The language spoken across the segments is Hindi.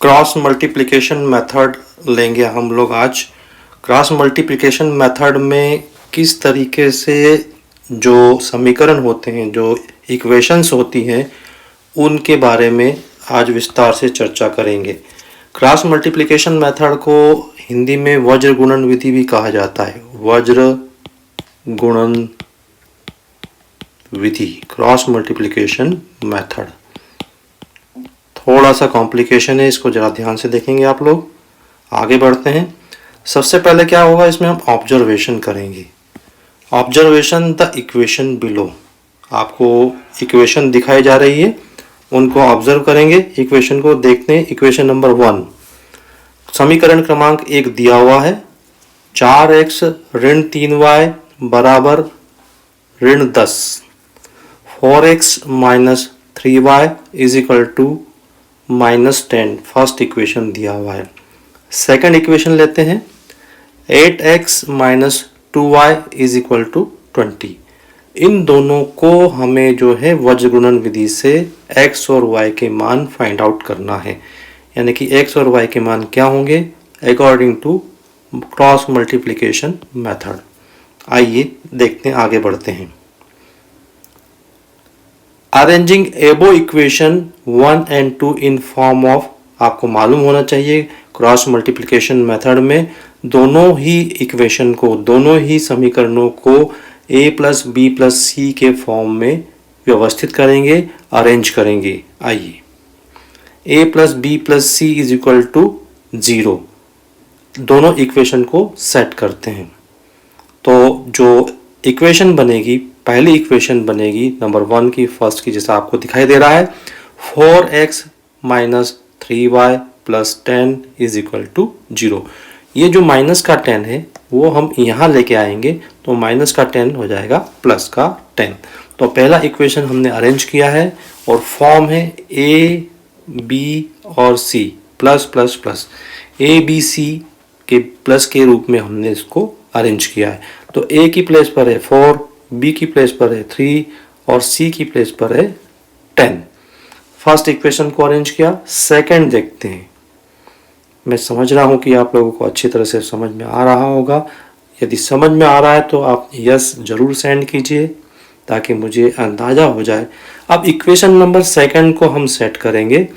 क्रॉस मल्टीप्लिकेशन मेथड लेंगे हम लोग आज। क्रॉस मल्टीप्लिकेशन मेथड में किस तरीके से जो समीकरण होते हैं, जो इक्वेशंस होती हैं, उनके बारे में आज विस्तार से चर्चा करेंगे। क्रॉस मल्टीप्लिकेशन मेथड को हिंदी में वज्र गुणन विधि भी कहा जाता है। वज्र गुणन विधि, क्रॉस मल्टीप्लिकेशन मेथड। थोड़ा सा कॉम्प्लिकेशन है, इसको ज़रा ध्यान से देखेंगे आप लोग। आगे बढ़ते हैं। सबसे पहले क्या होगा, इसमें हम ऑब्जर्वेशन करेंगे। Observation the equation below. आपको इक्वेशन दिखाई जा रही है, उनको ऑब्जर्व करेंगे। इक्वेशन को देखते हैं। इक्वेशन नंबर 1, समीकरण क्रमांक 1 दिया हुआ है। 4x ऋण 3y बराबर ऋण 10। 4x minus 3y is equal to -10। First equation दिया हुआ है। सेकंड इक्वेशन लेते हैं। 8x minus 2y is equal to 20। इन दोनों को हमें जो है वज्र गुणन विधि से x और y के मान फाइंड आउट करना है। यानी कि x और y के मान क्या होंगे according to cross multiplication method. आइए देखते हैं, आगे बढ़ते हैं। Arranging above equation 1 and 2 in form of, आपको मालूम होना चाहिए क्रॉस मल्टीप्लिकेशन मेथड में दोनों ही इक्वेशन को, दोनों ही समीकरणों को a plus b plus c के फॉर्म में व्यवस्थित करेंगे, अरेंज करेंगे। आइए, a plus b plus c is equal to 0, दोनों इक्वेशन को सेट करते हैं। तो जो इक्वेशन बनेगी, पहली इक्वेशन बनेगी नंबर 1 की, फर्स्ट की, जैसा आपको दिखाई दे रहा है। 4x minus 3y plus 10 is equal to 0। ये जो माइनस का 10 है वो हम यहाँ लेके आएंगे, तो माइनस का 10 हो जाएगा प्लस का 10। तो पहला इक्वेशन हमने अरेंज किया है और फॉर्म है a, b और c plus plus plus. a, b, c के प्लस के रूप में हमने इसको अरेंज किया है। तो a की प्लेस पर है 4, b की प्लेस पर है 3 और c की प्लेस पर है 10। फर्स्ट इक्वेशन को अरेंज किया। सेकंड देखते हैं। मैं समझ रहा हूं कि आप लोगों को अच्छी तरह से समझ में आ रहा होगा। यदि समझ में आ रहा है तो आप यस जरूर सेंड कीजिए ताकि मुझे अंदाज़ा हो जाए। अब इक्वेशन नंबर सेकंड को हम सेट करेंगे।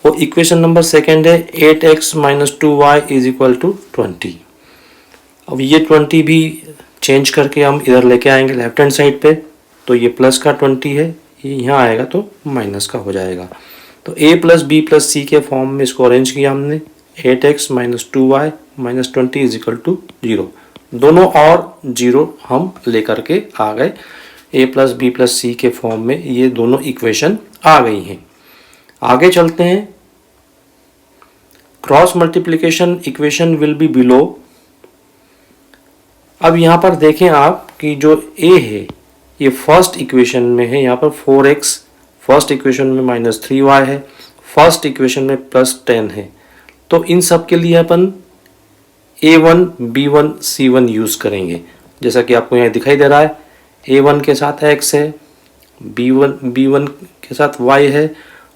वो इक्वेशन नंबर सेकंड है 8x minus 2y is equal to 20। अब ये 20 भी चेंज करके हम इधर लेके आएंगे लेफ्ट हैंड साइड पे, तो ये प्लस का 20 है, ये यहाँ आएगा तो माइनस का हो जाएगा। तो a plus b plus c के फॉर्म में इसको अरेंज किया हमने। 8x minus 2y minus 20 is equal to 0। दोनों और 0 हम लेकर के आ गए। a plus b plus c के फॉर्म में ये दोनों इक्वेशन आ गई हैं। आगे चलते हैं। Cross multiplication equation will be below. अब यहाँ पर देखें आप कि जो a है ये फर्स्ट इक्वेशन में है, यहाँ पर 4x फर्स्ट इक्वेशन में माइनस 3y है, फर्स्ट इक्वेशन में प्लस 10 है। तो इन सब के लिए अपन a1, b1, c1 यूज़ करेंगे। जैसा कि आपको यहाँ दिखाई दे रहा है, a1 के साथ x है, b1 के साथ y है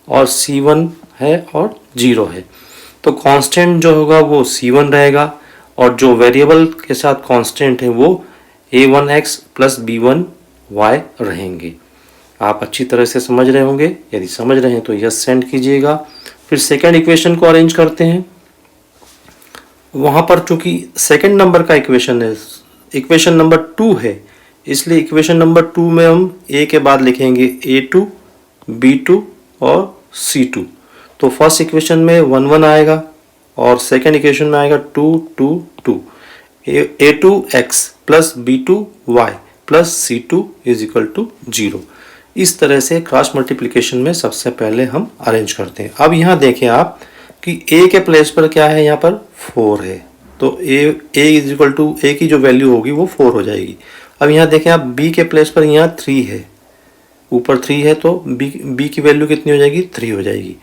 और c1 है और 0 है। तो कांस्टेंट जो होगा वो c1 रहेगा और जो वेरिएबल के साथ कांस्टेंट है वो a1x प्लस b1y रहेंगे। आप अच्छी तरह से समझ रहे होंगे। यदि समझ रहे हैं तो यस सेंड कीजिएगा। फिर सेकंड इक्वेशन को अरेंज करते हैं। वहाँ पर चूंकि सेकंड नंबर का इक्वेशन है, इक्वेशन नंबर 2 है, इसलिए इक्वेशन नंबर 2 में हम a के बाद लिखेंगे a2, b2 और c2। तो फर्स्ट इक्वेशन में 1 1 आएगा और सेकंड इक्वेशन में आएगा 2 2 2। a2x plus b2y plus c2 is equal to 0। इस तरह से क्रॉस मल्टीप्लिकेशन में सबसे पहले हम अरेंज करते हैं। अब यहाँ देखें आप कि a के प्लेस पर क्या है, यहाँ पर 4 है, तो a is equal to a की जो वैल्यू होगी वो 4 हो जाएगी। अब यहाँ देखें आप b के प्लेस पर यहाँ 3 है, ऊपर 3 है, तो b की वैल्यू कितनी हो जाएगी, 3 हो जाएगी।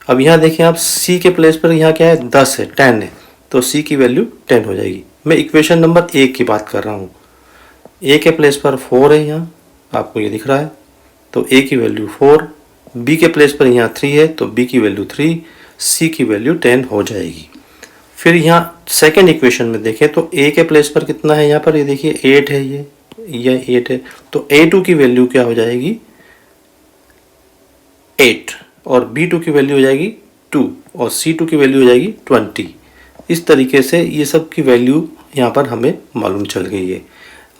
अब यहाँ देखें आप c के प्लेस पर यहाँ क्या है, 10 है, 10 है, तो c की वैल्यू 10 हो जाएगी। मैं इक्वेशन नंबर 1 की बात कर रहा हूँ। a के प्लेस पर 4 है, यहाँ आपको ये दिख रहा है, तो a की वैल्यू 4, b के प्लेस पर यहाँ 3 है तो b की वैल्यू 3, C की वैल्यू 10 हो जाएगी। फिर यहाँ सेकेंड इक्वेशन में देखें तो A के प्लेस पर कितना है, यहाँ पर ये देखिए 8 है, ये 8 है, तो A2 की वैल्यू क्या हो जाएगी 8 और B2 की वैल्यू हो जाएगी 2 और C2 की वैल्यू हो जाएगी 20। इस तरीके से ये सब की वैल्यू यहाँ पर हमें मालूम चल गई है।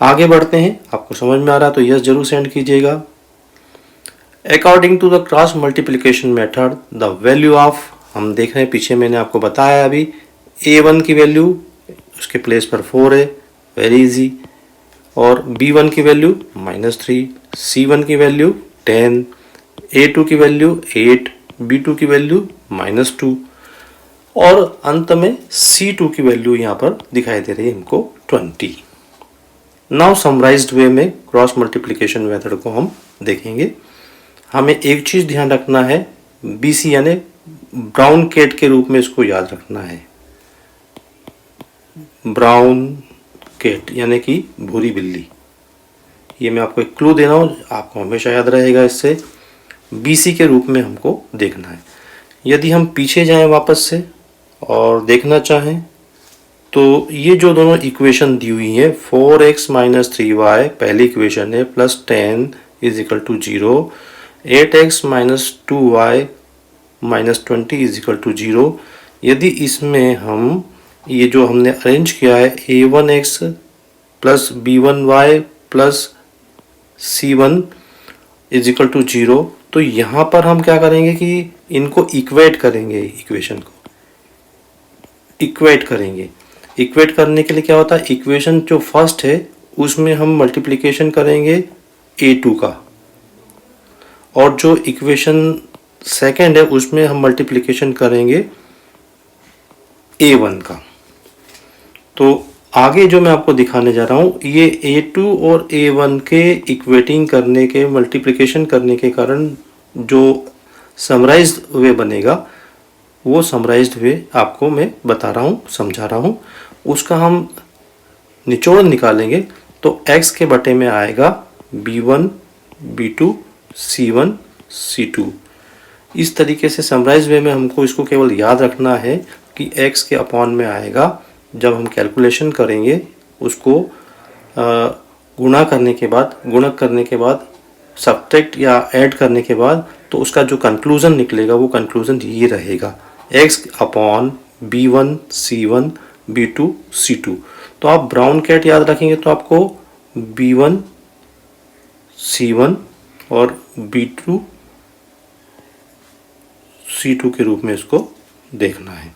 आगे बढ़ते हैं, आपको समझ में आ रहा है तो यस जरूर सेंड कीजिएगा। According to the cross multiplication method the value of, हम देख रहे हैं पीछे मैंने आपको बताया अभी, A1 की वैल्यू उसके प्लेस पर 4 है, वेरी इजी, और B1 की वैल्यू -3, C1 की वैल्यू 10, A2 की वैल्यू 8, B2 की वैल्यू -2 और अंत में C2 की वैल्यू यहाँ पर दिखाई दे रही है हमको 20। नाउ समराइज्ड वे में क्रॉस मल्टीप्लिकेशन मेथड को हम देखेंगे। हमें एक चीज़ ध्यान रखना है, BC यानी ब्राउन कैट के रूप में इसको याद रखना है। ब्राउन कैट यानी कि भूरी बिल्ली, ये मैं आपको एक क्लू दे रहा हूँ, आपको हमेशा याद रहेगा। इससे BC के रूप में हमको देखना है। यदि हम पीछे जाएं वापस से और देखना चाहें तो ये जो दोनों इक्वेशन दी हुई है 4x - 3y पहली इक्वेशन है, +10 = 0, 8x - 2y - 20 = 0। यदि इसमें हम ये जो हमने अरेंज किया है a1x + b1y + c1 = 0, तो यहाँ पर हम क्या करेंगे कि इनको इक्वेट करेंगे, इक्वेशन को इक्वेट करेंगे। इक्वेट करने के लिए क्या होता है, इक्वेशन जो फर्स्ट है उसमें हम मल्टीप्लिकेशन करेंगे a2 का और जो इक्वेशन सेकंड है उसमें हम मल्टीप्लिकेशन करेंगे a1 का। तो आगे जो मैं आपको दिखाने जा रहा हूँ ये a2 और a1 के इक्वेटिंग करने के, मल्टीप्लिकेशन करने के कारण जो समराइज्ड वे बनेगा वो समराइज्ड वे आपको मैं बता रहा हूँ, समझा रहा हूँ। उसका हम निचोड़ निकालेंगे तो x के बटे में आएगा b1 b2 c1 c2। इस तरीके से समराइज वे में हमको इसको केवल याद रखना है कि x के अपॉन में आएगा। जब हम कैलकुलेशन करेंगे उसको गुणा करने के बाद, गुणक करने के बाद, सब्ट्रैक्ट या ऐड करने के बाद, तो उसका जो कंक्लूजन निकलेगा वो कंक्लूजन ये रहेगा x upon b1 c1 b2 c2। तो आप ब्राउन कैट याद रखेंगे तो आपको b1 c1 और b2 c2 के रूप में इसको देखना है।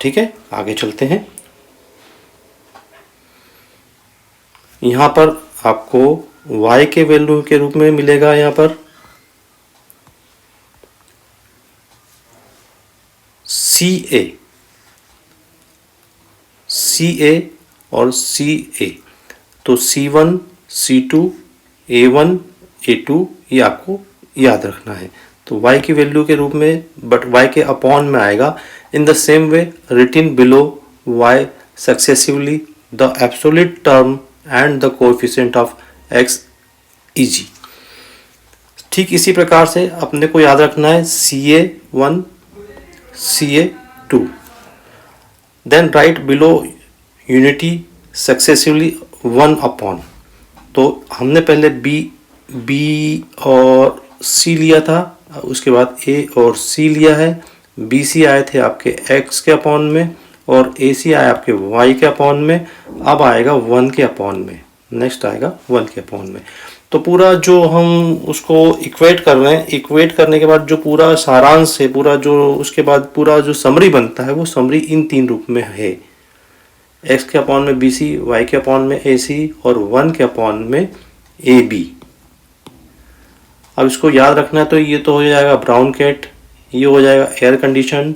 ठीक है, आगे चलते हैं। यहाँ पर आपको y के वैल्यू के रूप में मिलेगा, यहाँ पर CA और CA, तो C1 C2 A1 A2 ये आपको याद रखना है। तो y की वैल्यू के रूप में, बट y के अपॉन में आएगा। In the same way written below y successively the absolute term and the coefficient of x easy. ठीक इसी प्रकार से अपने को याद रखना है CA1 CA2, then write below unity successively 1 upon. तो हमने पहले B और C लिया था, उसके बाद A और C लिया है। BC आए थे आपके X के अपॉन में और AC आया आपके Y के अपॉन में। अब आएगा 1 के अपॉन में, नेक्स्ट आएगा 1 के अपॉन में। तो पूरा जो हम उसको इक्वेट कर रहे हैं, इक्वेट करने के बाद जो पूरा सारांश है, पूरा जो उसके बाद पूरा जो समरी बनता है वो समरी इन तीन रूप में है, x के अपॉन में BC, y के अपॉन में AC और 1 के अपॉन में AB। अब इसको याद रखना है तो ये तो हो जाएगा ब्राउन कैट, ये हो जाएगा एयर कंडीशन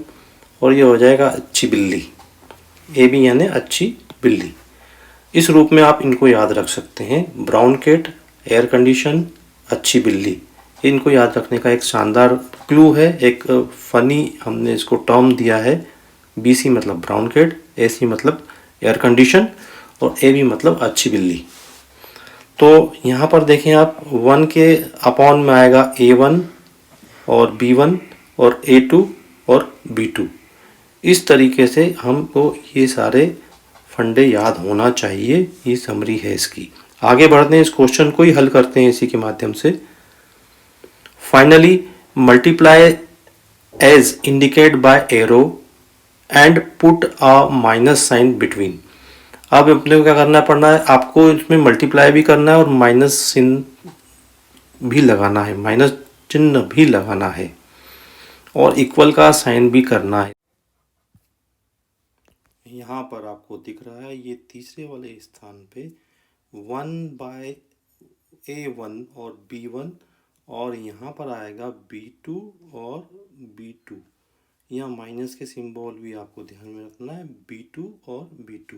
और ये हो जाएगा अच्छी बिल्ली। AB यानी अच्छी बिल्ली। इस रूप में आप इनको याद रख सकते हैं, ब्राउन कैट, एयर कंडीशन, अच्छी बिल्ली। इनको याद रखने का एक शानदार क्लू है, एक फनी हमने इसको टर्म दिया है। BC मतलब ब्राउन कैट, AC मतलब एयर कंडीशन और AB मतलब अच्छी बिल्ली। तो यहाँ पर देखें आप 1 के अपॉन में आएगा A1 और B1 और A2 और B2। इस तरीके से हमको ये सारे फंडे याद होना चाहिए। ये समरी है इसकी। आगे बढ़ते हैं, इस क्वेश्चन को ही हल करते हैं इसी के माध्यम से। Finally multiply as indicate by arrow and put a minus sign between. अब अपने को क्या करना पड़ना है, आपको इसमें मल्टीप्लाई भी करना है और माइनस चिन्ह भी लगाना है, माइनस चिन्ह भी लगाना है और इक्वल का साइन भी करना है। यहाँ पर आपको दिख रहा है ये तीसरे वाले स्थान पे 1/A1 और B1 और यहाँ पर आएगा B2 और B2। यहाँ माइनस के सिंबल भी आपको ध्यान में रखना है, B2 और B2।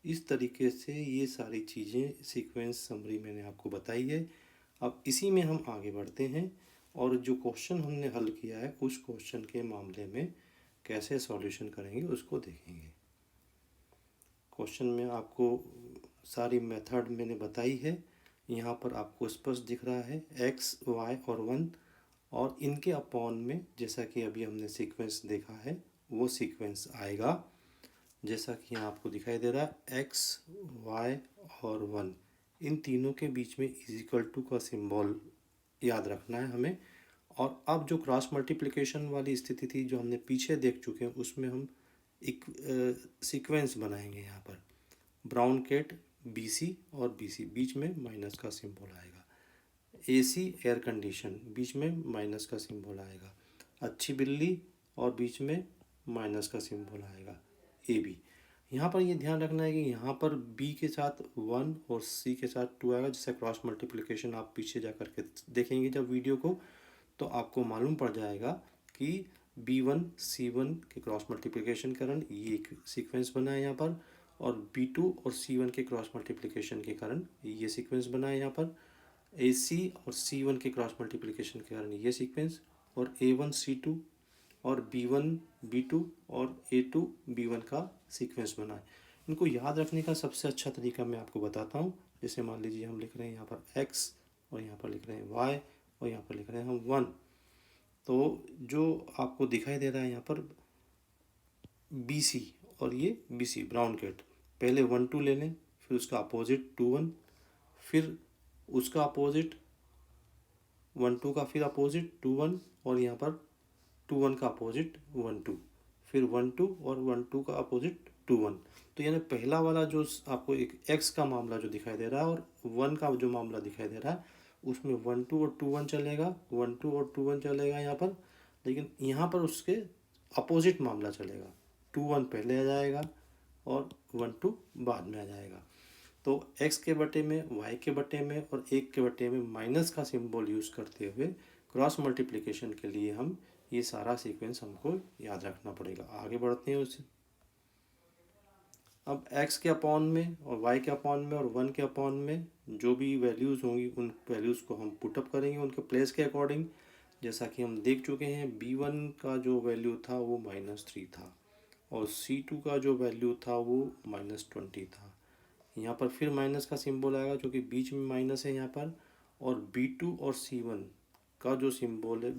इस तरीके से ये सारी चीज़ें सीक्वेंस समरी मैंने आपको बताई है। अब इसी में हम आगे बढ़ते हैं और जो क्वेश्चन हमने हल किया है उस क्वेश्चन के मामले में कैसे सॉल्यूशन करेंगे उसको देखेंगे। क्वेश्चन में आपको सारी मेथड मैंने बताई है। यहाँ पर आपको स्पष्ट दिख रहा है x, y और 1 और इनके अपॉन में जैसा कि अभी हमने सीक्वेंस देखा है वो सीक्वेंस आएगा। जैसा कि यहाँ आपको दिखाई दे रहा है x, y और 1 इन तीनों के बीच में इजिकल टू का सिंबल याद रखना है हमें। और अब जो क्रॉस मल्टीप्लिकेशन वाली स्थिति थी जो हमने पीछे देख चुके हैं उसमें हम एक सीक्वेंस बनाएंगे। यहाँ पर ब्राउन कैट BC और BC बीच में माइनस का सिंबल आएगा। AC एयर कंडीशन बीच में माइनस का सिंबल आएगा। अच्छी बिल्ली और बीच में माइनस का सिंबल आएगा AB। यहाँ पर ये ध्यान रखना है कि यहाँ पर B के साथ 1 और C के साथ 2 आएगा। जैसे क्रॉस मल्टीप्लिकेशन आप पीछे जा कर के देखेंगे जब वीडियो को तो आपको मालूम पड़ जाएगा कि B1 C1 के क्रॉस मल्टीप्लिकेशन के कारण ये एक सीक्वेंस बना है यहाँ पर और B2 और C1 के क्रॉस मल्टीप्लिकेशन के कारण ये सीक्वेंस बना है यहाँ पर। AC और C1 के क्रॉस मल्टीप्लिकेशन के कारण ये सीक्वेंस और A1 C2 और B1 B2 और A2 B1 का सीक्वेंस बना है। इनको याद रखने का सबसे अच्छा तरीका मैं आपको बताता हूँ। जैसे मान लीजिए हम लिख रहे हैं यहाँ पर x और यहाँ पर लिख रहे हैं y और यहाँ पर लिख रहे हैं हम 1। तो जो आपको दिखाई दे रहा है यहाँ पर BC और ये BC ब्राउन कैट, पहले 1 2 ले लें, फिर उसका अपोजिट 2 1, फिर उसका अपोजिट 1 2 का फिर अपोजिट 2 1 और यहाँ पर 2 1 का अपोजिट 1 2, फिर 1 2 और 1 2 का अपोजिट 2 1। तो यानी पहला वाला जो आपको एक x का मामला जो दिखाई दे रहा है और 1 का जो मामला दिखाई दे रहा है उसमें 1 2 और 2 1 चलेगा, 1 2 और 2 1 चलेगा यहाँ पर। लेकिन यहाँ पर उसके अपोजिट मामला चलेगा, 2 1 पहले आ जाएगा और 1 2 बाद में आ जाएगा। तो x के बटे में, y के बटे में और 1 के बटे में माइनस का सिंबल यूज़ करते हुए क्रॉस मल्टीप्लिकेशन के लिए हम ये सारा सीक्वेंस हमको याद रखना पड़ेगा। आगे बढ़ते हैं उससे। अब x के अपॉन में और y के अपॉन में और 1 के अपॉन में जो भी वैल्यूज़ होंगी उन वैल्यूज़ को हम पुटअप करेंगे उनके प्लेस के अकॉर्डिंग। जैसा कि हम देख चुके हैं B1 का जो वैल्यू था वो -3 था और C2 का जो वैल्यू था वो -20 था। यहाँ पर फिर माइनस का सिंबल आएगा जो कि बीच में माइनस है यहाँ पर। और B2 और C1 का जो सिंबल है,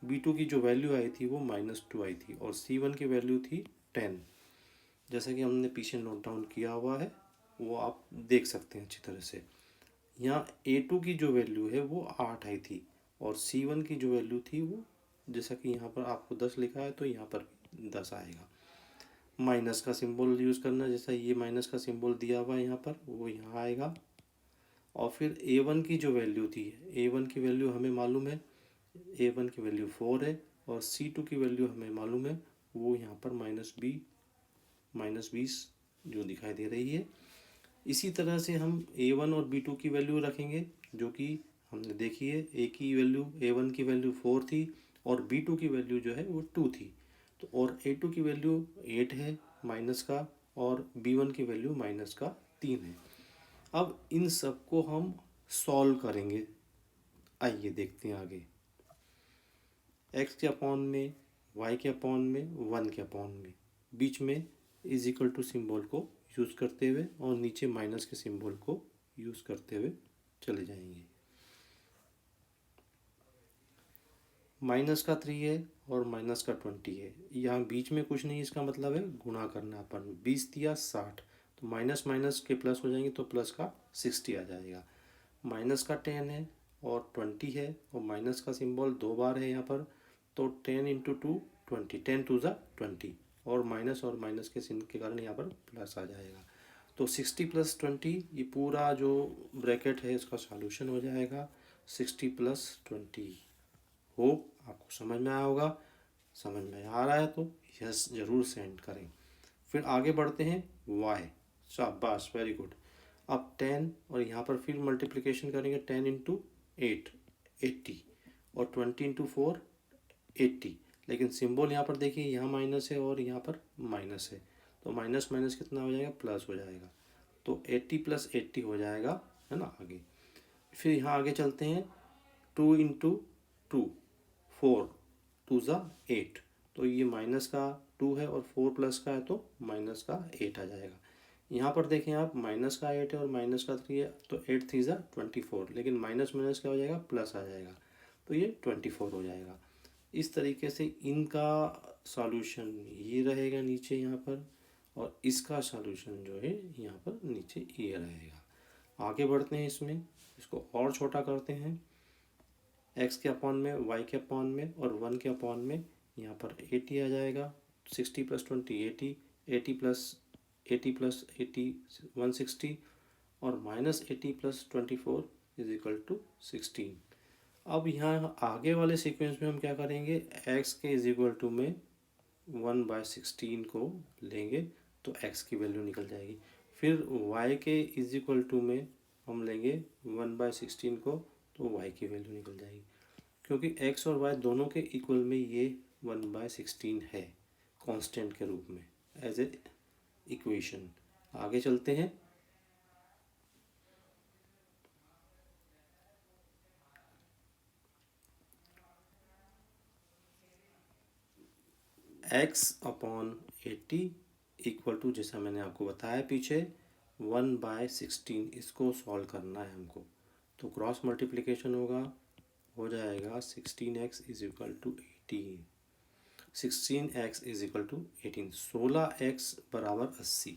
B2 की जो वैल्यू आई थी वो -2 आई थी और C1 की वैल्यू थी 10। जैसा कि हमने पीछे नोट डाउन किया हुआ है वो आप देख सकते हैं अच्छी तरह से। यहाँ A2 की जो वैल्यू है वो 8 आई थी और C1 की जो वैल्यू थी वो, जैसा कि यहाँ पर आपको 10 लिखा है तो यहाँ पर 10 आएगा। माइनस का सिंबल यूज़ करना, जैसा ये माइनस का सिंबल दिया हुआ है यहाँ पर वो यहाँ आएगा। और फिर A1 की जो वैल्यू थी, A1 की वैल्यू हमें मालूम है, A1 की वैल्यू 4 है और C2 की वैल्यू हमें मालूम है वो यहाँ पर -20 जो दिखाई दे रही है। इसी तरह से हम A1 और B2 की वैल्यू रखेंगे जो कि हमने देखी है। A की वैल्यू, A1 की वैल्यू 4 थी और B2 की वैल्यू जो है वो 2 थी। तो और A2 की वैल्यू 8 है माइनस का और B1 की वैल्यू माइनस का 3 है। अब इन सब को हम सॉल्व करेंगे। आइए देखते हैं आगे। x के अपॉन में, y के अपॉन में, 1 के अपॉन में, बीच में इज इक्वल टू सिंबल को यूज़ करते हुए और नीचे माइनस के सिंबल को यूज़ करते हुए चले जाएंगे। माइनस का 3 है और माइनस का 20 है, यहाँ बीच में कुछ नहीं, इसका मतलब है गुणा करना अपन, 20 दिया 60, तो माइनस माइनस के प्लस हो जाएंगे तो प्लस का 60 आ जाएगा। माइनस का 10 है और 20 है और माइनस का सिंबल 2 बार है यहाँ पर, तो 10 इंटू 2 20, 10 टू ज़ा 20, और माइनस के चिन्ह के कारण यहाँ पर प्लस आ जाएगा। तो 60 प्लस 20, ये पूरा जो ब्रैकेट है इसका सॉल्यूशन हो जाएगा 60 प्लस 20। होप आपको समझ में आया होगा। समझ में आ रहा है तो यस ज़रूर सेंड करें। फिर आगे बढ़ते हैं y, शाबाश वेरी गुड। अब 10 और यहाँ पर फिर मल्टीप्लिकेशन करेंगे, 10 इंटू 8 80 और 20 इंटू 4 80, लेकिन सिंबल यहाँ पर देखिए, यहाँ माइनस है और यहाँ पर माइनस है, तो माइनस माइनस कितना हो जाएगा, प्लस हो जाएगा, तो 80 प्लस 80 हो जाएगा, है ना। आगे फिर यहाँ आगे चलते हैं, 2 इंटू 2 4 2 ज़ा 8, तो ये माइनस का 2 है और 4 प्लस का है तो माइनस का 8 आ जाएगा। यहाँ पर देखें आप, माइनस का 8 है और माइनस का 3 है, तो 8 3 ज़ा 24, लेकिन माइनस माइनस क्या हो जाएगा, प्लस आ जाएगा, तो ये 24 हो जाएगा। इस तरीके से इनका सॉल्यूशन ये रहेगा नीचे यहाँ पर, और इसका सॉल्यूशन जो है यहाँ पर नीचे ये रहेगा। आगे बढ़ते हैं, इसको और छोटा करते हैं, x के अपॉन में, y के अपॉन में और 1 के अपॉन में, यहाँ पर 80 आ जाएगा। 60 प्लस 20 80, 80 प्लस 80 160, और minus 80 plus 24 is equal to 16। अब यहाँ आगे वाले सीक्वेंस में हम क्या करेंगे, x के इज इक्वल टू में 1/16 को लेंगे तो x की वैल्यू निकल जाएगी। फिर y के इज इक्वल टू में हम लेंगे 1/16 को, तो y की वैल्यू निकल जाएगी, क्योंकि x और y दोनों के इक्वल में ये 1/16 है कांस्टेंट के रूप में एज ए इक्वेशन। आगे चलते हैं, x अपॉन 80 इक्वल टू, जैसा मैंने आपको बताया पीछे, 1/16, इसको सॉल्व करना है हमको, तो क्रॉस मल्टीप्लिकेशन हो जाएगा 16x is equal to 18, 16x is equal to 18, 16x बराबर 80,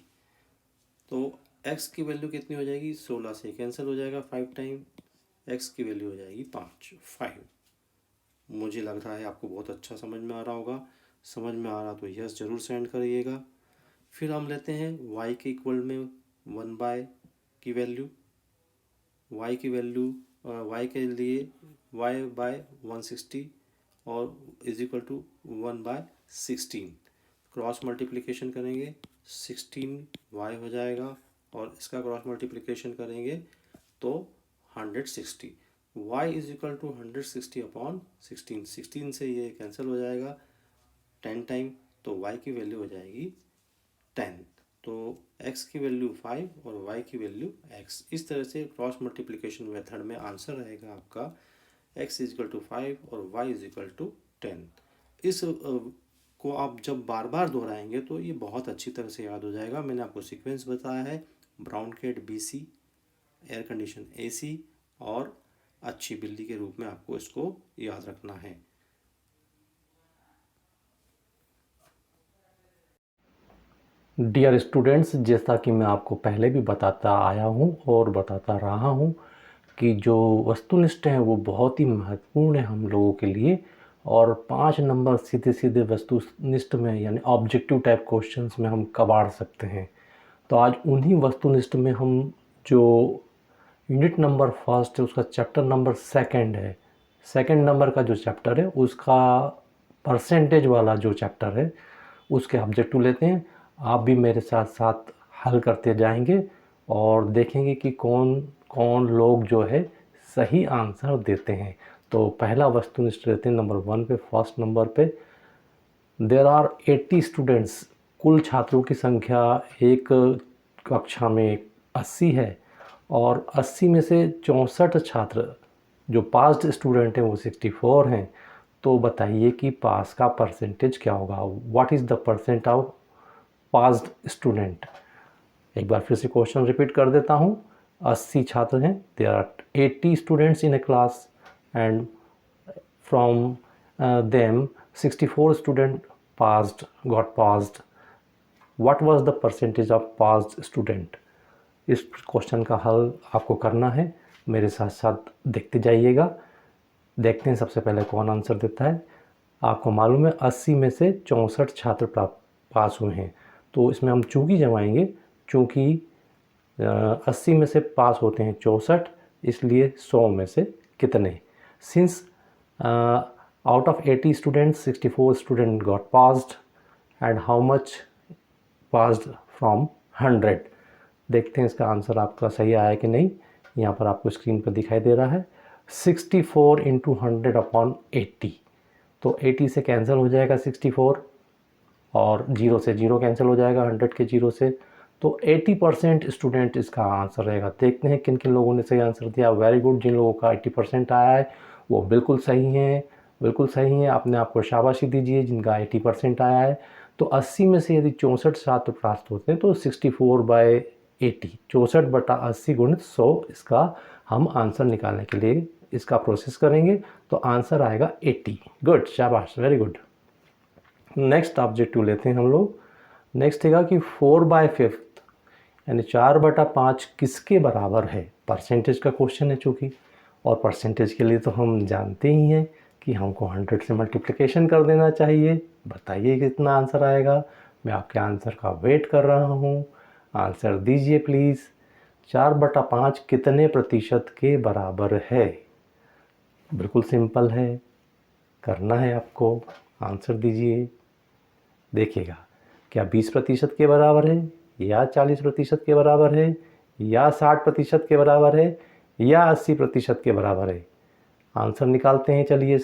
तो x की वैल्यू कितनी हो जाएगी, 16 से कैंसिल हो जाएगा 5 टाइम, x की वैल्यू हो जाएगी 5। मुझे लग रहा है आपको बहुत अच्छा समझ में आ रहा होगा। समझ में आ रहा तो यस ज़रूर सेंड करिएगा। फिर हम लेते हैं y के इक्वल में 1 की वैल्यू, y की वैल्यू y के लिए y/160 और is equal to 1/16, cross multiplication करेंगे 16y हो जाएगा, और इसका क्रॉस मल्टीप्लिकेशन करेंगे तो 160, y is equal to 160 upon 16, 16 से ये कैंसिल हो जाएगा 10 टाइम, तो y की वैल्यू हो जाएगी 10, तो x की वैल्यू 5 और y की वैल्यू x। इस तरह से क्रॉस मल्टीप्लिकेशन मेथड में आंसर रहेगा आपका x इज इक्वल टू 5 और y इज इक्वल टू 10। इस को आप जब बार बार दोहराएंगे तो ये बहुत अच्छी तरह से याद हो जाएगा। मैंने आपको सीक्वेंस बताया है, brown cat BC, air condition AC और अच्छी बिल्ली के रूप में आपको इसको याद रखना है। डियर स्टूडेंट्स, जैसा कि मैं आपको पहले भी बताता आया हूँ और बताता रहा हूँ कि जो वस्तुनिष्ठ हैं वो बहुत ही महत्वपूर्ण है हम लोगों के लिए, और 5 नंबर सीधे सीधे वस्तुनिष्ठ में यानी ऑब्जेक्टिव टाइप क्वेश्चंस में हम कबाड़ सकते हैं। तो आज उन्हीं वस्तुनिष्ठ में हम जो यूनिट नंबर फर्स्ट है उसका चैप्टर नंबर सेकंड है, सेकंड नंबर का जो चैप्टर है उसका परसेंटेज वाला जो चैप्टर है उसके ऑब्जेक्टिव लेते हैं। आप भी मेरे साथ साथ हल करते जाएंगे और देखेंगे कि कौन कौन लोग जो है सही आंसर देते हैं। तो पहला वस्तुनिष्ठ लेते हैं नंबर 1 पे, फर्स्ट नंबर पे। देयर आर 80 स्टूडेंट्स, कुल छात्रों की संख्या एक कक्षा में 80 है और 80 में से 64 छात्र जो पास्ड स्टूडेंट हैं वो 64 हैं। तो बताइए कि पास का परसेंटेज क्या होगा, what is the percent of passed student. एक बार फिर से क्वेश्चन रिपीट कर देता हूँ। 80 छात्र हैं, there are 80 students in a class, and from them 64 student got passed. What was the percentage of passed student? इस क्वेश्चन का हल आपको करना है, मेरे साथ साथ देखते जाइएगा। देखते हैं सबसे पहले कौन आंसर देता है। आपको मालूम है 80 में से 64 छात्र पास हुए हैं, तो इसमें हम चूँकि जमाएंगे, चूँकि 80 में से पास होते हैं 64, इसलिए 100 में से कितने। Since out of 80 students 64 student got passed and how much passed from 100। देखते हैं इसका आंसर आपका सही आया कि नहीं। यहाँ पर आपको स्क्रीन पर दिखाई दे रहा है 64 इंटू 100 अपॉन 80। तो 80 से कैंसिल हो जाएगा 64, और 0 से 0 कैंसिल हो जाएगा 100 के 0 से। तो 80% स्टूडेंट इसका आंसर रहेगा। देखते हैं किन किन लोगों ने सही आंसर दिया। वेरी गुड, जिन लोगों का 80% आया है वो बिल्कुल सही हैं, बिल्कुल सही हैं। अपने आप को शाबाशी दीजिए जिनका 80% आया है। तो 80 में से यदि 64 छात्र प्राप्त होते हैं तो 64/80, 64/80 गुणित 100, इसका हम आंसर निकालने के लिए इसका प्रोसेस करेंगे। तो आंसर आएगा 80। गुड, शाबाश, वेरी गुड। नेक्स्ट ऑब्जेक्टिव लेते हैं हम लोग। नेक्स्ट हैगा कि 4/5 यानी 4/5 किसके बराबर है। परसेंटेज का क्वेश्चन है चूँकि, और परसेंटेज के लिए तो हम जानते ही हैं कि हमको 100 से मल्टीप्लिकेशन कर देना चाहिए। बताइए कितना आंसर आएगा। मैं आपके आंसर का वेट कर रहा हूँ, आंसर दीजिए प्लीज़। 4/5 कितने प्रतिशत के बराबर है। बिल्कुल सिंपल है, करना है आपको, आंसर दीजिए। देखिएगा क्या 20% के बराबर है, या 40% के बराबर है, या 60% के बराबर है, या 80% के बराबर है। आंसर निकालते हैं। चलिए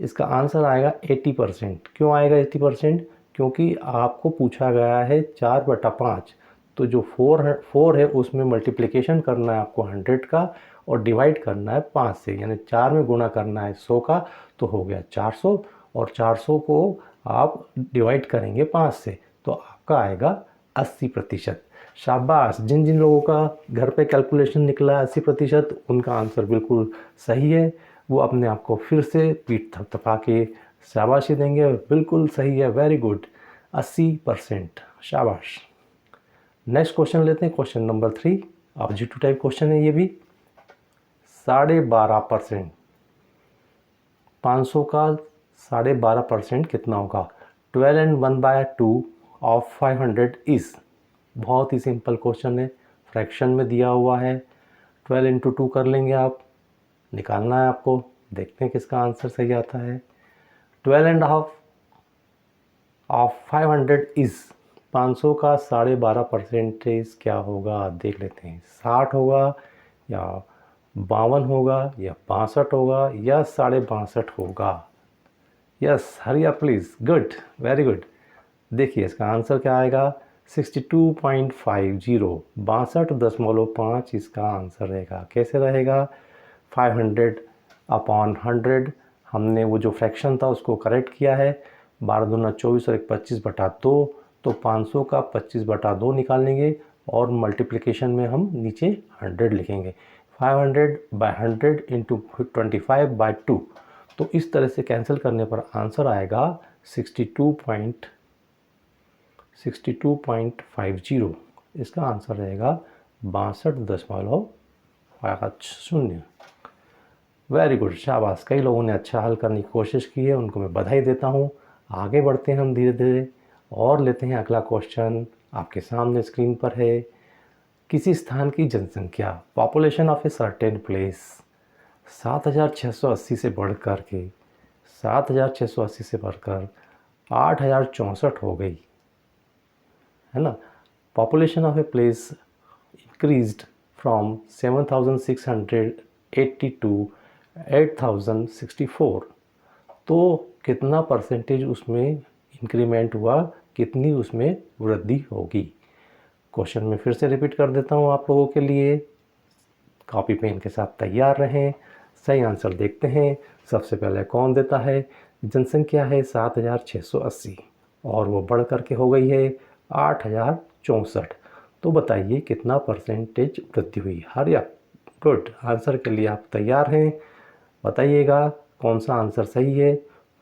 इसका आंसर आएगा 80%। क्यों आएगा 80%? क्योंकि आपको पूछा गया है 4/5, तो जो 4 है उसमें मल्टीप्लिकेशन करना है आपको 100 का, और डिवाइड करना है 5 से, यानी 4 में गुणा करना है 100 का, तो हो गया 400, और 400 को आप डिवाइड करेंगे 5 से, तो आपका आएगा 80%। शाबाश, जिन जिन लोगों का घर पे कैलकुलेशन निकला 80%, उनका आंसर बिल्कुल सही है। वो अपने आप को फिर से पीठ थपथपा के शाबाशी देंगे, बिल्कुल सही है, वेरी गुड, 80%, शाबाश। नेक्स्ट क्वेश्चन लेते हैं, question number 3। Objective type question है ये भी। 12.5%, 500 का 12.5% कितना होगा। 12 and 1/2 ऑफ 500 इज़। बहुत ही सिंपल क्वेश्चन है, फ्रैक्शन में दिया हुआ है। 12 इंटू 2 कर लेंगे आप, निकालना है आपको। देखते हैं किसका आंसर सही आता है। 12.5 ऑफ 500 इज़, 500 का 12.5% क्या होगा, देख लेते हैं। 60 होगा, या 52 होगा, या 62 होगा, या 62.5 होगा। Yes, hurry up please. Good, very good. देखिए इसका आंसर क्या आएगा, 62.50, 62.5 इसका आंसर रहेगा। कैसे रहेगा, 500 अपॉन 100, हमने वो जो फ्रैक्शन था उसको करेक्ट किया है। 12 दूना 24 और 25/2, तो 500 का 25/2 निकालेंगे, और मल्टीप्लिकेशन में हम नीचे 100 लिखेंगे। 500/100 इंटू 25/2, तो इस तरह से कैंसिल करने पर आंसर आएगा 62.50। इसका आंसर रहेगा 62.50। वेरी गुड, शाबाश। कई लोगों ने अच्छा हल करने की कोशिश की है, उनको मैं बधाई देता हूँ। आगे बढ़ते हैं हम धीरे धीरे, और लेते हैं अगला क्वेश्चन। आपके सामने स्क्रीन पर है। किसी स्थान की जनसंख्या, population of a certain place, 7680 से बढ़कर के 7680 से बढ़कर 8064 हो गई, है ना। Population of a place increased from 7680 to 8064। तो कितना परसेंटेज उसमें इंक्रीमेंट हुआ, कितनी उसमें वृद्धि होगी। क्वेश्चन में फिर से रिपीट कर देता हूँ आप लोगों के लिए। कॉपी पेन के साथ तैयार रहें। सही आंसर देखते हैं। सबसे पहले कौन देता है, जनसंख्या है 7680, और वो बढ़ करके हो गई है 8064। तो बताइए कितना परसेंटेज वृद्धि हुई। हरिया, गुड, आंसर के लिए आप तैयार हैं, बताइएगा। कौन सा आंसर सही है?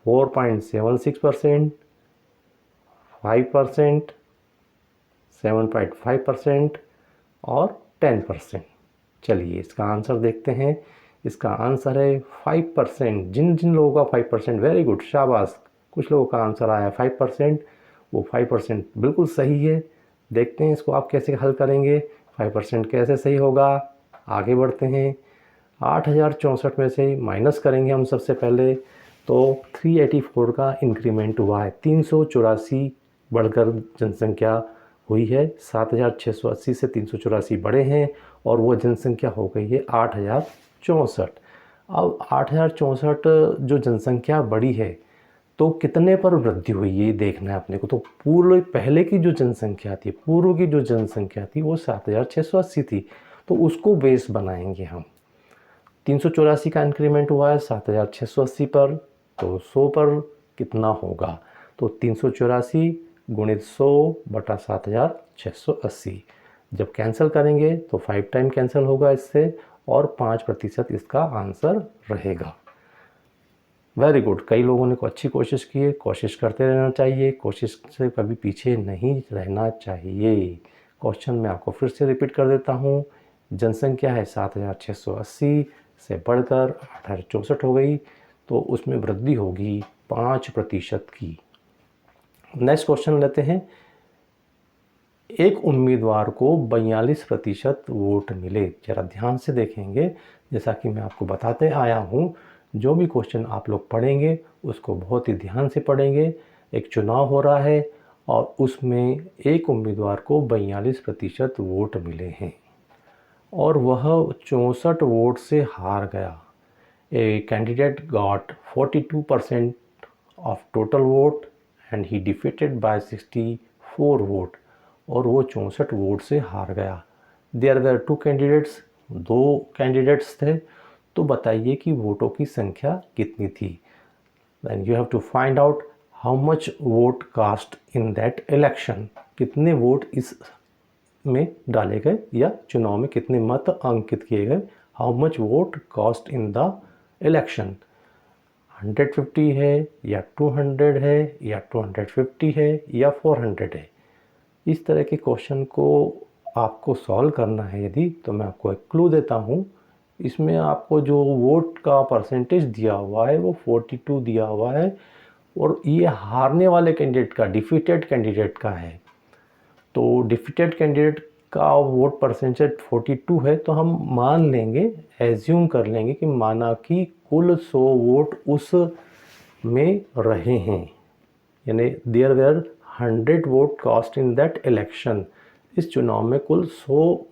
4.76%, 5%, 7.5% और 10%। चलिए इसका आंसर देखते हैं। इसका आंसर है 5%। जिन जिन लोगों का 5%, वेरी गुड, शाबाश। कुछ लोगों का आंसर आया 5%, वो 5% बिल्कुल सही है। देखते हैं इसको आप कैसे हल करेंगे। 5% कैसे सही होगा? आगे बढ़ते हैं। 8064 में से माइनस करेंगे हम सबसे पहले, तो 384 का इंक्रीमेंट हुआ है। 384 बढ़कर जनसंख्या हुई है। 7680 से 384 बढ़े हैं और वो जनसंख्या हो गई है 8064। अब 8064 जो जनसंख्या बढ़ी है तो कितने पर वृद्धि हुई ये देखना है अपने को। तो पूर्व पहले की जो जनसंख्या थी, पूर्व की जो जनसंख्या थी वो 7680 थी, तो उसको बेस बनाएंगे हम। 384 का इंक्रीमेंट हुआ है 7680 पर, तो 100 पर कितना होगा? तो 384 गुणित 100 बटा 7680। जब कैंसिल करेंगे तो 5 टाइम कैंसिल होगा इससे और 5% इसका आंसर रहेगा। Very good. कई लोगों ने अच्छी कोशिश की है। कोशिश करते रहना चाहिए, कोशिश से कभी पीछे नहीं रहना चाहिए। क्वेश्चन मैं आपको फिर से रिपीट कर देता हूँ। जनसंख्या है 7680 से बढ़कर 8064 हो गई, तो उसमें वृद्धि होगी 5% की। नेक्स्ट क्वेश्चन लेते हैं। एक उम्मीदवार को 42% वोट मिले। जरा ध्यान से देखेंगे। जैसा कि मैं आपको बताते आया हूँ, जो भी क्वेश्चन आप लोग पढ़ेंगे उसको बहुत ही ध्यान से पढ़ेंगे। एक चुनाव हो रहा है और उसमें एक उम्मीदवार को 42% वोट मिले हैं और वह 64 वोट से हार गया। A candidate got 42% of total vote and he defeated by 64 vote, और वो 64 वोट से हार गया। देयर वर 2 कैंडिडेट्स, 2 कैंडिडेट्स थे, तो बताइए कि वोटों की संख्या कितनी थी। Then you have to find out how much vote cast in that election. कितने वोट इस में डाले गए या चुनाव में कितने मत अंकित किए गए। How much vote cast in the election. 150 है या 200 है या 250 है या 400 है। इस तरह के क्वेश्चन को आपको सॉल्व करना है यदि, तो मैं आपको एक क्लू देता हूँ। इसमें आपको जो वोट का परसेंटेज दिया हुआ है वो 42 दिया हुआ है और ये हारने वाले कैंडिडेट का, डिफीटेड कैंडिडेट का है। तो डिफीटेड कैंडिडेट का वोट परसेंटेज 42 है, तो हम मान लेंगे, एज्यूम कर लेंगे कि माना कि कुल 100 वोट उस में रहे हैं, यानी there were 100 vote cast in that election. इस चुनाव में कुल 100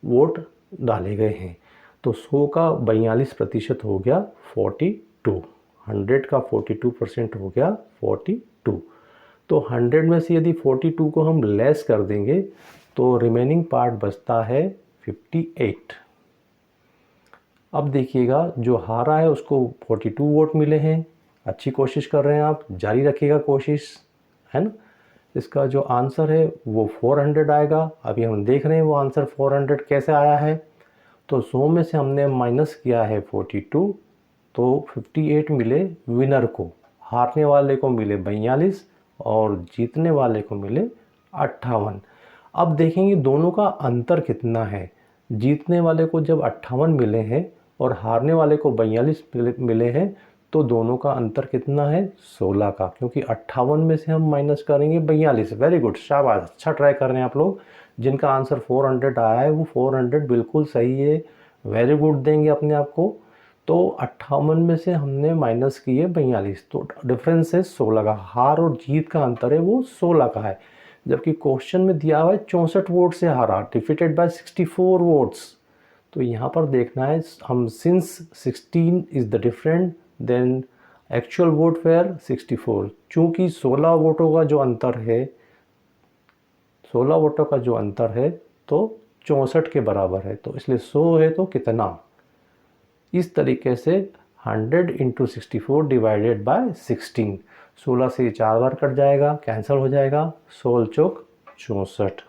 वोट डाले गए हैं, तो 100 का 42% हो गया 42। 100 का 42% हो गया 42। तो 100 में से यदि 42 को हम लेस कर देंगे तो रिमेनिंग पार्ट बचता है 58। अब देखिएगा, जो हारा है उसको 42 वोट मिले हैं। अच्छी कोशिश कर रहे हैं आप, जारी रखिएगा कोशिश, है ना। इसका जो आंसर है वो 400 आएगा। अभी हम देख रहे हैं वो आंसर 400 कैसे आया है। तो 100 में से हमने माइनस किया है 42, तो 58 मिले विनर को, हारने वाले को मिले 42 और जीतने वाले को मिले 58। अब देखेंगे दोनों का अंतर कितना है। जीतने वाले को जब 58 मिले हैं और हारने वाले को 42 मिले हैं, तो दोनों का अंतर कितना है? 16 का, क्योंकि 58 में से हम माइनस करेंगे 42। वेरी गुड, शाबाश, अच्छा ट्राई कर रहे हैं आप लोग। जिनका आंसर 400 आया है वो 400 बिल्कुल सही है, वेरी गुड देंगे अपने आप को। तो 58 में से हमने माइनस किए 42, तो डिफरेंस है 16 का। हार और जीत का अंतर है वो 16 का है, जबकि क्वेश्चन में दिया हुआ है 64 वोट से हारा, डिफीटेड बाय 64 वोट्स। तो यहाँ पर देखना है हम, since 16 is the different than actual vote fair 64। चूँकि 16 वोटों का जो अंतर है, 16 वोटों का जो अंतर है तो 64 के बराबर है, तो इसलिए 100 है तो कितना। इस तरीके से 100 इंटू 64 डिवाइडेड बाय 16। 16 से 4 बार कट जाएगा, कैंसिल हो जाएगा, 16 चौक 64।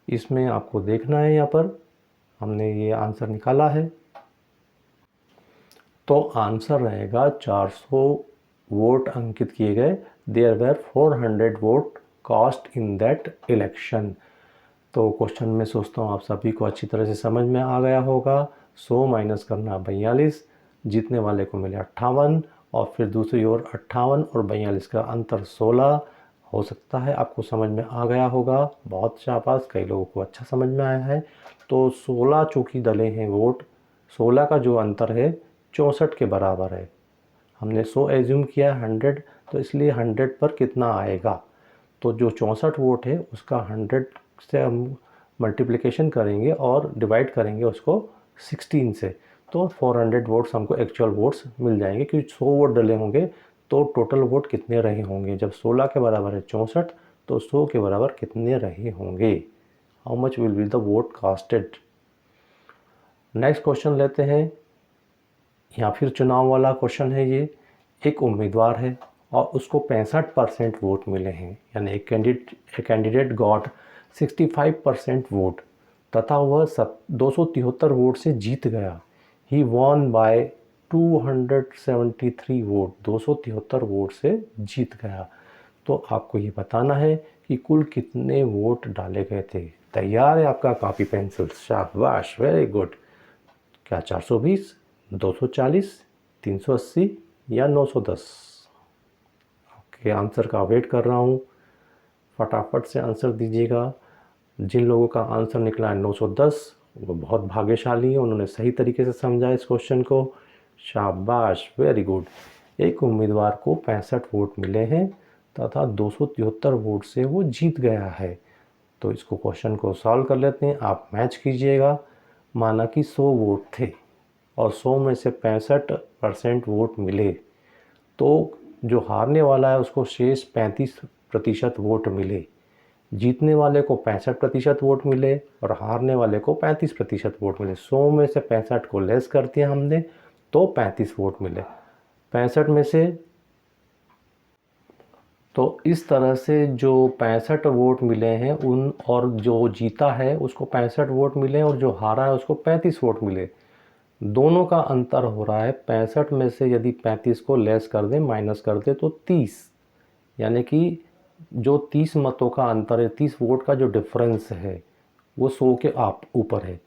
इसमें आपको देखना है, यहाँ पर हमने ये आंसर निकाला है। तो आंसर रहेगा 400 वोट अंकित किए गए। There were 400 vote cast in that election. तो क्वेश्चन में सोचता हूँ आप सभी को अच्छी तरह से समझ में आ गया होगा। 100 माइनस करना 42, जीतने वाले को मिले 58, और फिर दूसरी ओर 58 और 42 का अंतर 16 हो सकता है आपको समझ में आ गया होगा। बहुत शाबाश, कई लोगों को अच्छा समझ में आया है। तो 16 चूँकि डले हैं वोट, 16 का जो अंतर है 64 के बराबर है। हमने 100 एज्यूम किया 100, तो इसलिए 100 पर कितना आएगा, तो जो 64 वोट है उसका 100 से हम मल्टीप्लिकेशन करेंगे और डिवाइड करेंगे उसको 16 से, तो 400 वोट्स हमको एक्चुअल वोट्स मिल जाएंगे। क्योंकि 100 वोट डले होंगे तो टोटल वोट कितने रहे होंगे, जब 16 के बराबर है 64 तो 100 के बराबर कितने रहे होंगे, how much will be the vote casted. Next question लेते हैं, या फिर चुनाव वाला क्वेश्चन है ये। एक उम्मीदवार है और उसको 65% वोट मिले हैं, यानी एक कैंडिडेट गॉट 65% वोट तथा वह 273 वोट से जीत गया। He won by 273 vote, 273 vote से जीत गया। तो आपको ये बताना है कि कुल कितने वोट डाले गए थे। तैयार है आपका कॉपी पेंसिल? शाबाश, वेरी गुड। क्या 420, 240, 380 या 910? ओके, आंसर का वेट कर रहा हूँ, फटाफट से आंसर दीजिएगा। जिन लोगों का आंसर निकला है 910 वो बहुत भाग्यशाली हैं, उन्होंने सही तरीके से समझा इस क्वेश्चन को। शाबाश, वेरी गुड। एक उम्मीदवार को 65 वोट मिले हैं तथा 273 वोट से वो जीत गया है। तो इसको क्वेश्चन को सॉल्व कर लेते हैं, आप मैच कीजिएगा। माना कि 100 वोट थे और 100 में से 65% वोट मिले, तो जो हारने वाला है उसको शेष 35% वोट मिले। जीतने वाले को 65% वोट मिले और हारने वाले को 35% वोट मिले। 100 में से 65 को लेस कर दिया हमने तो 35 वोट मिले 65 में से। तो इस तरह से जो 65 वोट मिले हैं उन, और जो जीता है उसको 65 वोट मिले और जो हारा है उसको 35 वोट मिले। दोनों का अंतर हो रहा है 65 में से यदि 35 को लेस कर दें, माइनस कर दें तो 30, यानी कि जो 30 मतों का अंतर है, 30 वोट का जो डिफरेंस है वो 100 के आप ऊपर है।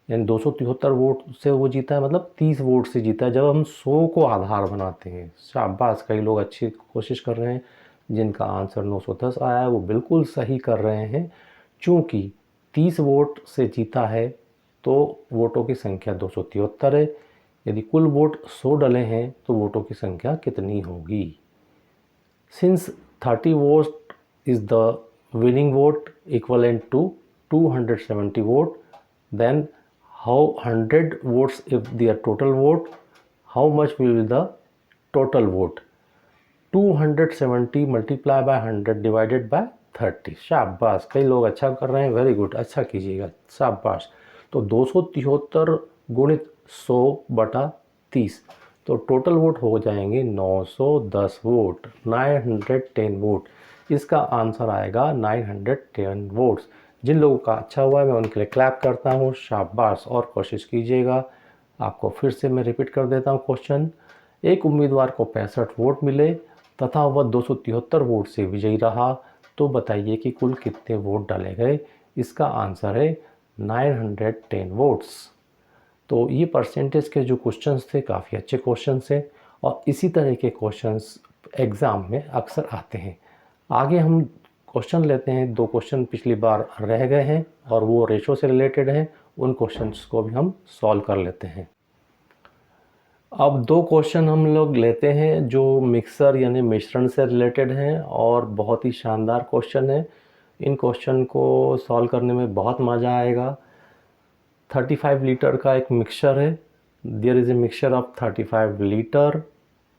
यानी 273 वोट से वो जीता है, मतलब 30 वोट से जीता है जब हम 100 को आधार बनाते हैं। शाबाश, कई लोग अच्छी कोशिश कर रहे हैं। जिनका आंसर 910 आया है वो बिल्कुल सही कर रहे हैं। चूँकि 30 वोट से जीता है तो वोटों की संख्या 273 है। यदि कुल वोट 100 डले हैं तो वोटों की संख्या कितनी होगी? Since 30 vote is the winning vote equivalent to 270 vote, then how 100 votes if their total vote, how much will be the total vote? 270 multiply by 100 divided by 30। शाबाश, कई लोग अच्छा कर रहे हैं, वेरी गुड, अच्छा कीजिएगा, शाबाश। तो 273 गुणित 100 बटा 30, तो टोटल वोट हो जाएंगे 910 वोट, 910 वोट। इसका आंसर आएगा 910 वोट्स। जिन लोगों का अच्छा हुआ है मैं उनके लिए क्लैप करता हूँ, शाबाश, और कोशिश कीजिएगा। आपको फिर से मैं रिपीट कर देता हूँ क्वेश्चन। एक उम्मीदवार को 65 वोट मिले तथा वह 273 वोट से विजयी रहा, तो बताइए कि कुल कितने वोट डाले गए? इसका आंसर है 910 वोट्स। तो ये परसेंटेज के जो क्वेश्चंस थे काफ़ी अच्छे क्वेश्चंस थे और इसी तरह के क्वेश्चंस एग्ज़ाम में अक्सर आते हैं। आगे हम क्वेश्चन लेते हैं, 2 क्वेश्चन पिछली बार रह गए हैं और वो रेशो से रिलेटेड हैं, उन क्वेश्चंस को भी हम सॉल्व कर लेते हैं। अब 2 क्वेश्चन हम लोग लेते हैं जो मिक्सर यानी मिश्रण से रिलेटेड हैं और बहुत ही शानदार क्वेश्चन है। इन क्वेश्चन को सॉल्व करने में बहुत मज़ा आएगा। 35 लीटर का एक मिक्सचर है। There is a mixture of 35 litre,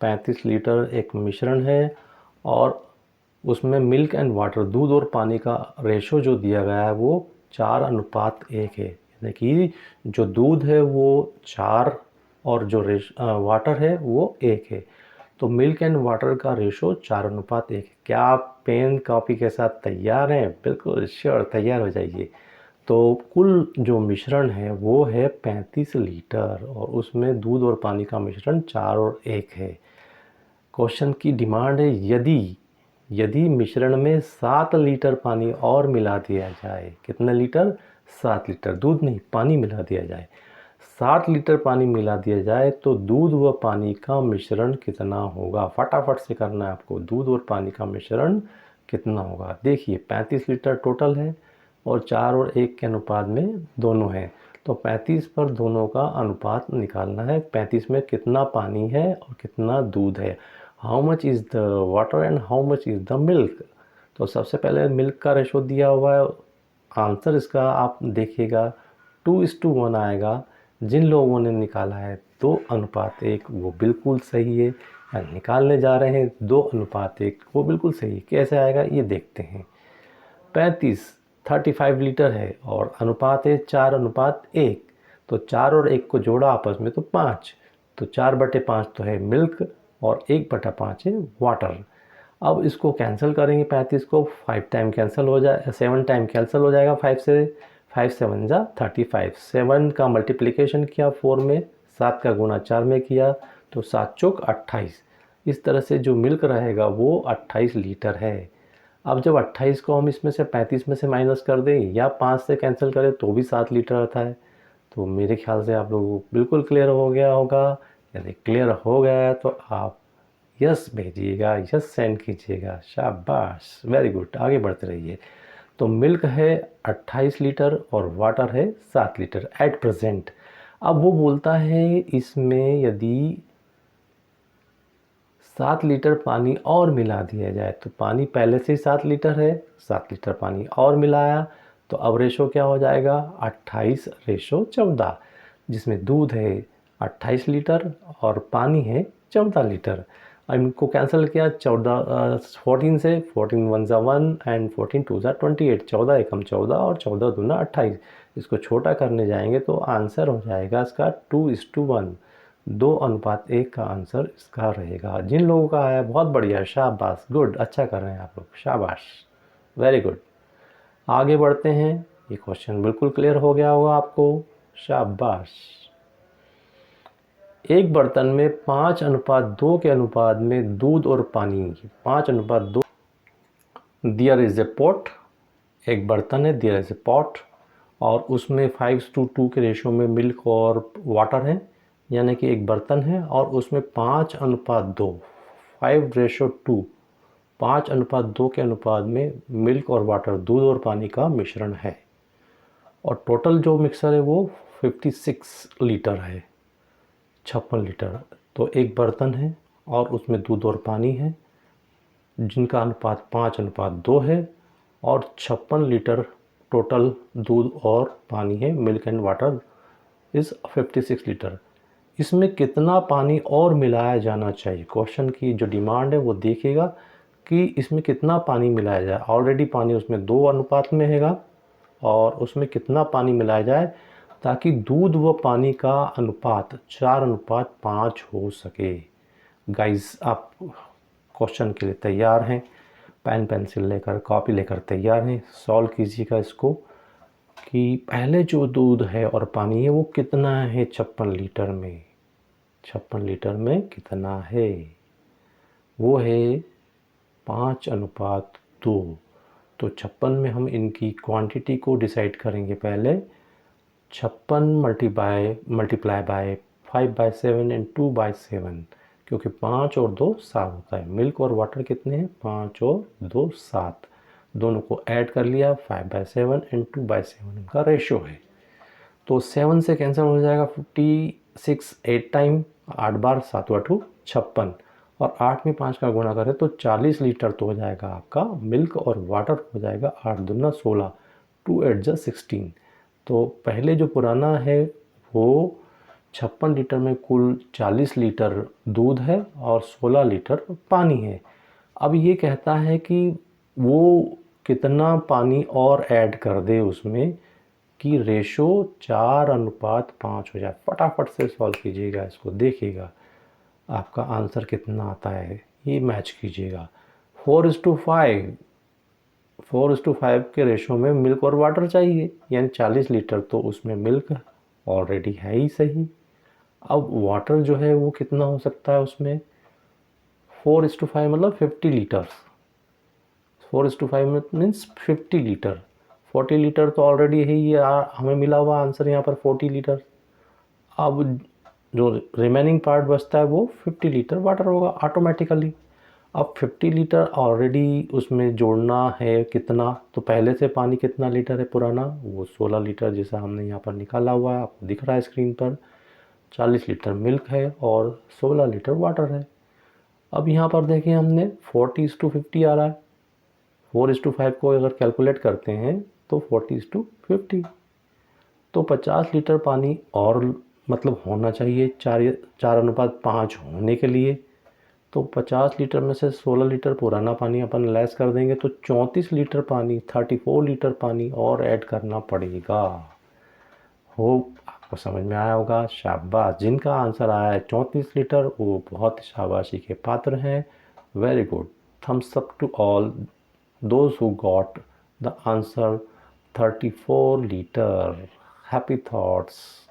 35 litre एक मिश्रण है और उसमें मिल्क एंड वाटर, दूध और पानी का रेशो जो दिया गया है वो 4:1 है। यानी कि जो दूध है वो 4 और जो वाटर है वो 1 है। तो मिल्क एंड वाटर का रेशो 4:1 है। क्या आप पेन कॉपी के साथ तैयार हैं? बिल्कुल श्योर, तैयार हो जाइए। तो कुल जो मिश्रण है वो है 35 लीटर और उसमें दूध और पानी का मिश्रण 4 और 1 है। क्वेश्चन की डिमांड है यदि मिश्रण में 7 लीटर पानी और मिला दिया जाए। कितने लीटर? 7 लीटर। दूध नहीं, पानी मिला दिया जाए। 7 लीटर पानी मिला दिया जाए तो दूध व पानी का मिश्रण कितना होगा? फटाफट से करना है आपको। दूध और पानी का मिश्रण कितना होगा? देखिए 35 लीटर टोटल है और 4 और 1 के अनुपात में दोनों हैं, तो 35 पर दोनों का अनुपात निकालना है। 35 में कितना पानी है और कितना दूध है। How much is the water and how much is the milk. तो सबसे पहले मिल्क का रेशो दिया हुआ है। आंसर इसका आप देखिएगा 2:1 आएगा। जिन लोगों ने निकाला है 2:1 वो बिल्कुल सही है, या निकालने जा रहे हैं 2:1 वो बिल्कुल सही है। कैसे आएगा ये देखते हैं। 35 लीटर है और अनुपात है 4:1, तो 4 और 1 को जोड़ा आपस में तो 5, तो 4/5 तो है मिल्क और 1/5 है वाटर। अब इसको कैंसिल करेंगे 35 को, 5 टाइम कैंसिल हो जाए, 7 टाइम कैंसिल हो जाएगा 5 से। 5 7 जा 35। 7 का मल्टीप्लिकेशन किया 4 में, 7 का गुणा 4 में किया तो 7 चौक 28। इस तरह से जो मिल्क रहेगा वो 28 लीटर है। अब जब 28 को हम इसमें से 35 में से माइनस कर दें या 5 से कैंसिल करें तो भी 7 लीटर आता है। तो मेरे ख्याल से आप लोगों को बिल्कुल क्लियर हो गया होगा। यदि क्लियर हो गया है तो आप यस भेजिएगा, यस सेंड कीजिएगा। शाबाश, वेरी गुड, आगे बढ़ते रहिए। तो मिल्क है 28 लीटर और वाटर है 7 लीटर एट प्रेजेंट। अब वो बोलता है इसमें यदि 7 लीटर पानी और मिला दिया जाए, तो पानी पहले से ही 7 लीटर है, 7 लीटर पानी और मिलाया तो अब रेशो क्या हो जाएगा? 28:14, जिसमें दूध है 28 लीटर और पानी है 14 लीटर। अब इनको कैंसिल किया 14 से, 14 1 जा 1 एंड 14 2 जा 28, 14 एकम 14 और 14 दूना 28। इसको छोटा करने जाएंगे तो आंसर हो जाएगा इसका 2:1, 2:1 का आंसर इसका रहेगा। जिन लोगों का है बहुत बढ़िया, शाबाश, गुड, अच्छा कर रहे हैं आप लोग, शाबाश, वेरी गुड। आगे बढ़ते हैं। ये क्वेश्चन बिल्कुल क्लियर हो गया होगा आपको, शाबाश। एक बर्तन में 5:2 के अनुपात में दूध और पानी, 5:2। देयर इज ए पॉट, एक बर्तन है, देयर इज ए पॉट, और उसमें 5:2 के रेशो में मिल्क और वाटर है, यानी कि एक बर्तन है और उसमें 5:2, 5:2, 5:2 के अनुपात में मिल्क और वाटर, दूध और पानी का मिश्रण है। और टोटल जो मिक्सर है वो 56 लीटर है, 56 लीटर। तो एक बर्तन है और उसमें दूध और पानी है जिनका अनुपात 5:2 है और 56 लीटर टोटल दूध और पानी है, milk and water is 56 litre. इसमें कितना पानी और मिलाया जाना चाहिए? क्वेश्चन की जो डिमांड है वो देखिएगा कि इसमें कितना पानी मिलाया जाए। ऑलरेडी पानी उसमें 2 अनुपात में हैगा और उसमें कितना पानी मिलाया जाए ताकि दूध व पानी का अनुपात 4:5 हो सके। गाइस, आप क्वेश्चन के लिए तैयार हैं? पेन पेंसिल लेकर, कॉपी लेकर तैयार हैं? सॉल्व कीजिएगा इसको कि पहले जो दूध है और पानी है वो कितना है 56 लीटर में। 56 लीटर में कितना है? वो है 5:2। तो 56 में हम इनकी क्वांटिटी को डिसाइड करेंगे पहले। 56 मल्टीप्लाई बाय 5/7 एंड 2/7, क्योंकि 5 और 2 7 होता है। मिल्क और वाटर कितने हैं? 5 और 2 7, दोनों को ऐड कर लिया, 5/7 एंड 2/7 उनका रेशो है। तो 7 से कैंसिल हो जाएगा 56, 8 टाइम, 8 बार 7 8 56, और 8 में 5 का गुणा करें तो 40 लीटर तो हो जाएगा आपका मिल्क और वाटर हो जाएगा 8 दूना 16, 2 8 जा 16। तो पहले जो पुराना है वो 56 लीटर में कुल 40 लीटर दूध है और 16 लीटर पानी है। अब ये कहता है कि वो कितना पानी और ऐड कर दे उसमें कि रेशो 4:5 हो जाए। फटाफट से सॉल्व कीजिएगा इसको, देखिएगा आपका आंसर कितना आता है, ये मैच कीजिएगा। 4:5 4:5 के रेशो में मिल्क और वाटर चाहिए, यानी 40 लीटर तो उसमें मिल्क ऑलरेडी है ही सही। अब वाटर जो है वो कितना हो सकता है उसमें, 4:5 मतलब 50 लीटर्स। 4:5 means 50 litre. 40 लीटर तो ऑलरेडी है ही, हमें मिला हुआ आंसर यहाँ पर 40 लीटर। अब जो रिमेनिंग पार्ट बचता है वो 50 लीटर वाटर होगा ऑटोमेटिकली। अब 50 लीटर ऑलरेडी उसमें जोड़ना है कितना, तो पहले से पानी कितना लीटर है पुराना, वो 16 लीटर जैसा हमने यहाँ पर निकाला हुआ है, आपको दिख रहा है स्क्रीन पर। 40 लीटर मिल्क है और 16 लीटर वाटर है। अब यहाँ पर देखिए हमने 40:50 आ रहा है। 4:5 को अगर कैलकुलेट करते हैं तो 40:50, तो 50 लीटर पानी और मतलब होना चाहिए 4:5 होने के लिए। तो 50 लीटर में से 16 लीटर पुराना पानी अपन लेस कर देंगे तो 34 लीटर पानी, 34 लीटर पानी और ऐड करना पड़ेगा। होप आपको समझ में आया होगा। शाबाश, जिनका आंसर आया है 34 लीटर वो बहुत शाबाशी के पात्र हैं। Very good, thumbs up to all those who got the answer 34 litre. Happy thoughts.